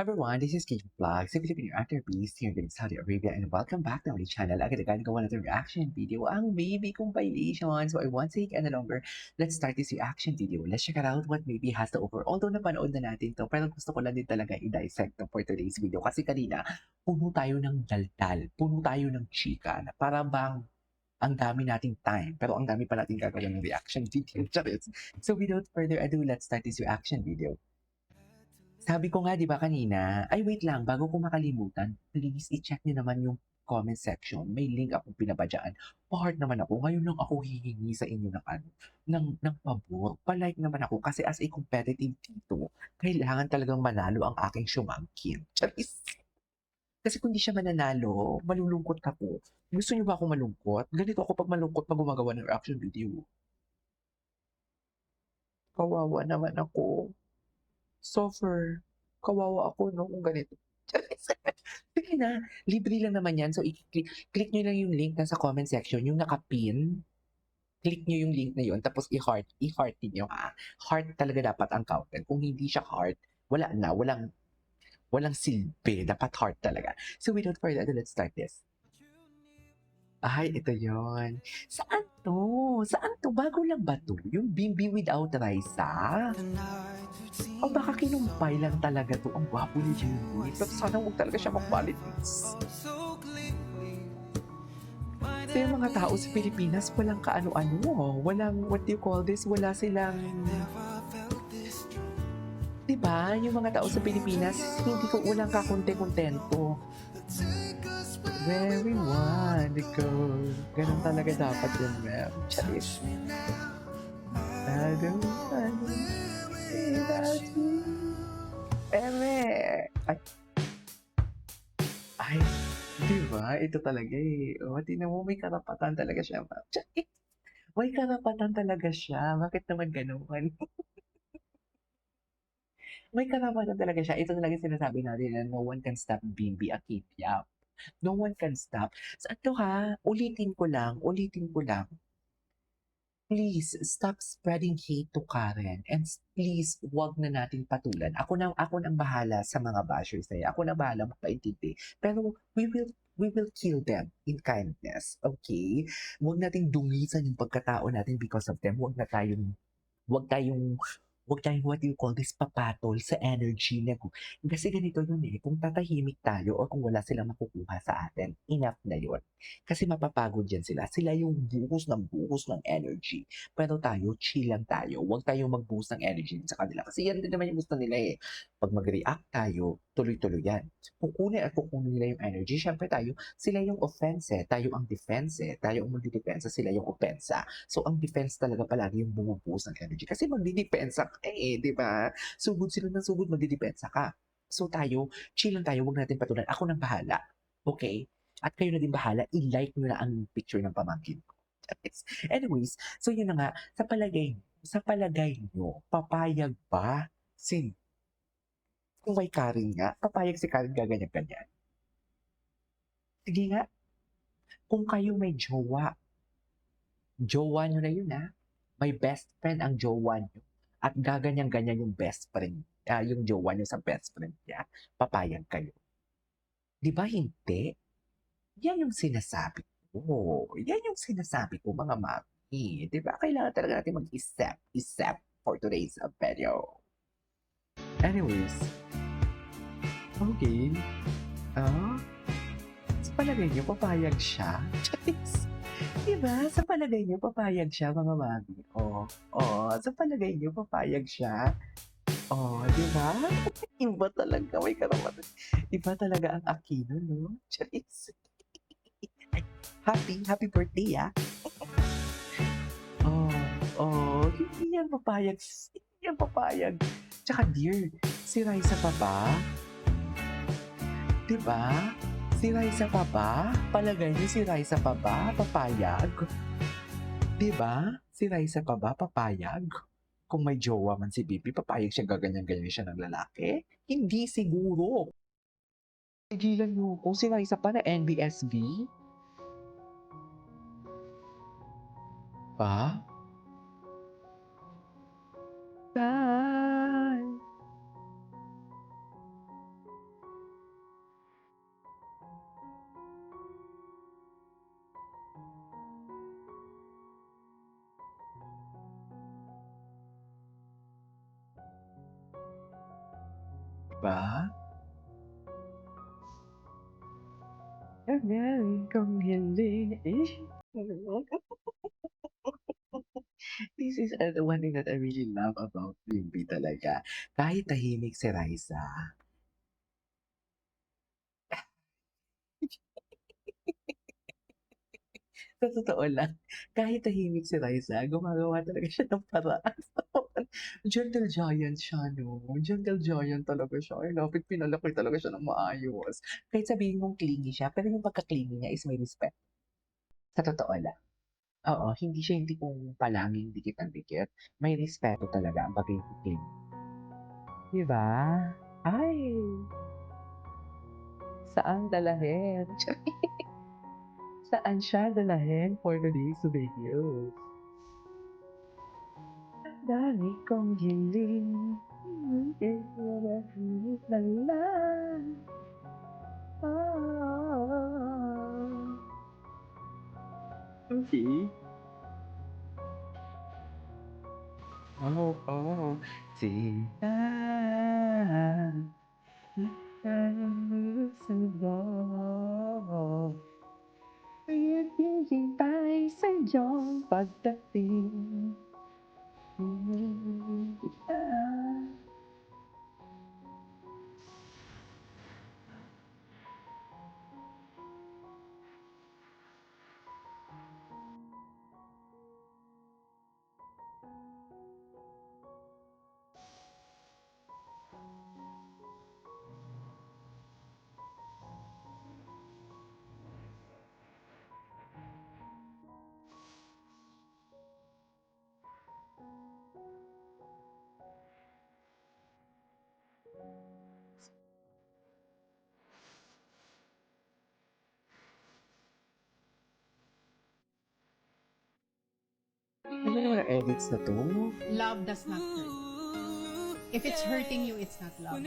Everyone, this is Kate Vlog, si Filipino actor based here in Saudi Arabia, and welcome back to my channel. Agad-agad gawa natin reaction video ang baby compilation. So I won't take any longer. Let's start this reaction video. Let's check it out what baby has to offer. Although napanood na natin to, pero gusto ko lang din talaga i-dissect to for today's video. Kasi kanina, puno tayo ng daldal, puno tayo ng chika, na para bang ang dami nating time, pero ang dami pa nating gagawin ng reaction video. Charis. So without further ado, let's start this reaction video. Sabi ko nga 'di ba kanina, ay wait lang bago ko makalimutan, please i-check niyo naman yung comment section. May link akong pinaba diyan. Pa-heart naman ako. Ngayon lang ako hihingi sa inyo ng ano, ng pabor. Pa-like naman ako kasi as a competitive tito, kailangan talagang manalo ang aking sumangkin. Charis. Kasi kung di siya mananalo, malulungkot ako. Gusto niyo ba ako malungkot? Ganito ako 'pag malungkot 'pag gumagawa ng reaction video. Kawawa naman ako. Suffer. Kawawa ako 'no, kung ganito. Sige na, libre lang naman 'yan. So click niyo lang yung link nasa comment section, yung naka-pin. Click niyo yung link na yun tapos i-heart niyo, ha. Heart talaga dapat ang counted. Kung hindi siya heart, wala na, walang silbi. Dapat heart talaga. So without further ado, let's start this. Ay, ito yon. Saan 'to? Saan 'to? Bago lang ba 'to? Yung Bimbi without Raisa? O baka kinumpay lang talaga 'to. Ang gwapo ni Jimmy. Pero sana huwag talaga siya mag-politics. Kasi yung mga tao sa Pilipinas, walang kaano-ano. Walang, what do you call this? Wala silang, di ba? Yung mga tao sa Pilipinas, hindi ko walang kakonte-kontento. Very wonderful. Ganun talaga dapat yun, ma'am. Charis. I don't want without you. Eme! Ay, di ba? Ito talaga eh. O, tingnan mo, may karapatan talaga siya, ma'am. Charis. May karapatan talaga siya. Bakit naman ganun? May karapatan talaga siya. Ito talaga sinasabi natin na no one can stop Bimbi Akityap. No one can stop. So ito ha, ulitin ko lang. Please stop spreading hate to Karen and please wag na natin patulan. Ako nang bahala sa mga bashers na yan. Ako nang bahala magpaintindi. Pero we will kill them in kindness. Okay? Huwag nating dungisan yung pagkatao natin because of them. Huwag tayong what do you call this, papatol sa energy na kasi ganito yun eh, kung tatahimik tayo or kung wala silang makukuha sa atin, enough na yun. Kasi mapapagod yan sila. Sila yung buhos ng energy. Pero tayo, chill lang tayo. Huwag tayong magbuhos ng energy sa kanila. Kasi yan din naman yung gusto nila eh. Pag mag-react tayo, tuloy-tuloy yan. Kukunin at kukunin nila yung energy, syempre tayo, sila yung offense eh. Tayo ang defense eh. Tayo ang magdidepensa, sila yung opensa. So, ang defense talaga palagi yung bumubuhos ng energy. Kasi magdidepensa ka eh, di ba? Sugod sila ng sugod, magdidepensa ka. So tayo, chill lang tayo, huwag natin patulan. Ako nang bahala. Okay? At kayo na din bahala, i-like nyo na ang picture ng pamangkin ko. Anyways, so yun na nga, sa palagay nyo, papayag ba si, kung may Karen nga, papayag si Karen gaganyan-ganyan? Sige nga, kung kayo may jowa, jowa nyo na yun ha. May best friend ang jowa nyo. At gaganyan-ganyan yung best friend, yung jowa nyo sa best friend niya, papayag kayo. Di ba hindi? Yan yung sinasabi ko. Yan yung sinasabi ko mga mami. Di ba? Kailangan talaga natin mag-isip for today's video. Anyways, okay. Ah, sa palagay niyo, papayag siya? Charis. Diba? Sa palagay niyo, papayag siya, mga mami. Sa palagay niyo, papayag siya. Diba? Iba talaga, may karapatan. Iba talaga ang Aquino, no? Charis. Happy birthday, ah. Oh, hindi yan papayag. Hindi yan papayag. Tsaka dear, si Raisa pa ba? Diba? Si Raisa pa ba? Palagay niyo si Raisa pa ba? Papayag? Diba? Si Raisa pa ba? Papayag? Kung may jowa man si Bibi, papayag siya gaganyan-ganyan siya ng lalaki? Hindi siguro. Tigilan niyo kung si Raisa pa na NBSB? Pa? Bye! ba? Nangyari kong hindi. This is the one thing that I really love about Bimbi talaga. Kahit tahimik si Raisa, sa totoo lang, kahit tahimik si Raisa, gumagawa talaga siya ng paraan. Gentle giant siya, no? Gentle giant talaga siya. I love it. Pinalaki talaga siya ng maayos. Kahit sabihin mong clingy siya, pero yung pagka-clingy niya is may respect. Sa totoo lang. Oo, hindi siya yung tipong palaging dikit ang dikit. May respeto talaga ang pagiging. Di ba? Ay, saan dalahin? Saan siya dalahin for today's video? Dami kong hiling. Lala. Okay. Oh, oh. Sila. Naghihintay sa iyong pagdating. Ano naman ang edits na to? Love does not hurt. If it's hurting you, it's not love.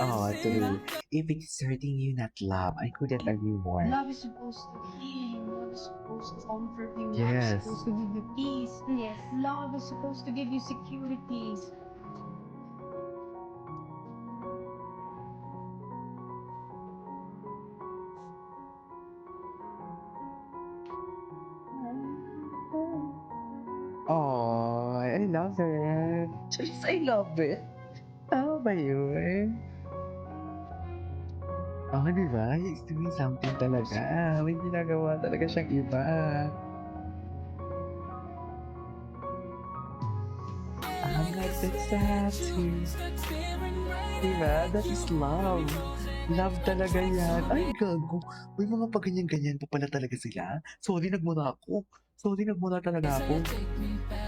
Oh, true. If it's hurting you, not love. I couldn't agree more. Love is supposed to heal. Love is supposed to comfort you. Love Yes. is supposed to give you peace. Yes. Love is supposed to give you securities. Oh, I love it. Just, I love it. Tama ba yun? Oh, di ba? He's doing something talaga. May ginagawa talaga siyang iba. I'm like the tattoo. Diba? That is love. Love talaga yan. Ay, gago. May mga paganyan-ganyan pa pala talaga sila. Sorry, nagmura ako. Sorry, nagmura talaga ako.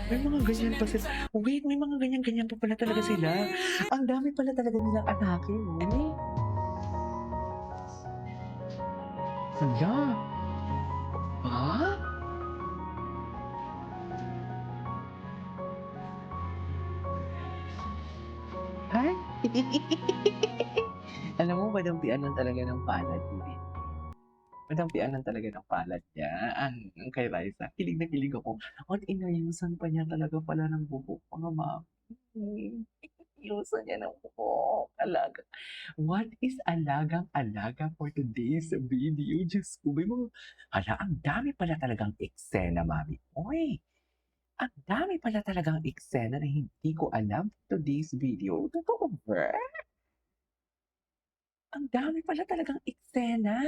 May mga ganyan pa sila. Wait, may mga ganyan-ganyan pa pala talaga sila. Ang dami pala talaga nilang atake, no? Hala. Ha? Ay? Alam mo, madampian lang talaga ng palad, hindi. Madampian lang talaga ng palad niya, ang kay Liza. Kilig na kilig ako. At inayusan pa niya talaga pala ng buhok, mga mami. Ayusan niya ng buhok. Alaga. What is alagang-alaga for today's video? Diyos ko, may mga, hala, ang dami pala talagang eksena, mami. Oy, ang dami pala talagang eksena na hindi ko alam for today's video. Totoo ba? Ang dami pala talagang eksena.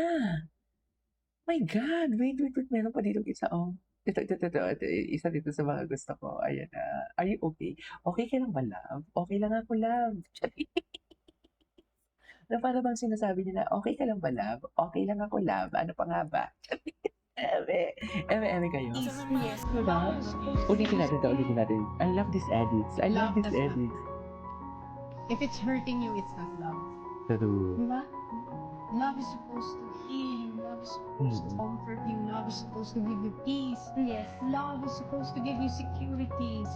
My God! Wait, meron pa ditong isa, oh. Ito, isa dito sa mga gusto ko, ayan na. Are you okay? Okay ka lang ba, love? Okay lang ako, love. Na para bang sinasabi nila, okay ka lang ba, love? Okay lang ako, love. Ano pa nga ba? Eme kayo. Yes. Diba? Love is supposed to Ulitin give you natin to, ulitin natin. I love these edits. I love Love these does not edits. If it's hurting you, it's not love. True. Diba? Love is supposed to heal. Love is supposed to comfort you. Love is supposed to give you peace. Yes. Love is supposed to give you securities.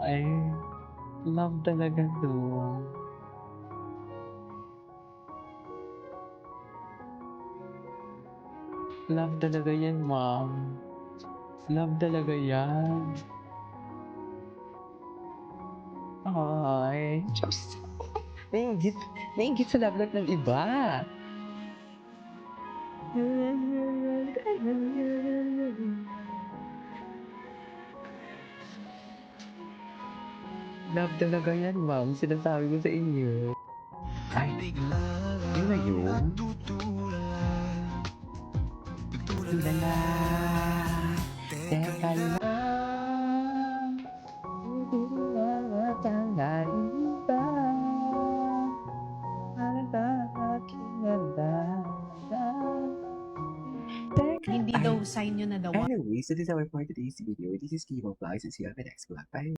Ay, love talaga to. Love talaga yan, ma'am. Love talaga yan. Ay, Diyos. Nainggit, nainggit sa love life ng iba. Love talaga yan, ma'am. Sinasabi ko sa inyo. Ay, yun na yun. Tulala. Teka lang. Hindi na tanggalin ba? Para sa aking Teka. Hindi Ay, daw sign yun na daw anyway, so this is our for today's video. This is Kimo Vlogs and see you on my next vlog. Bye!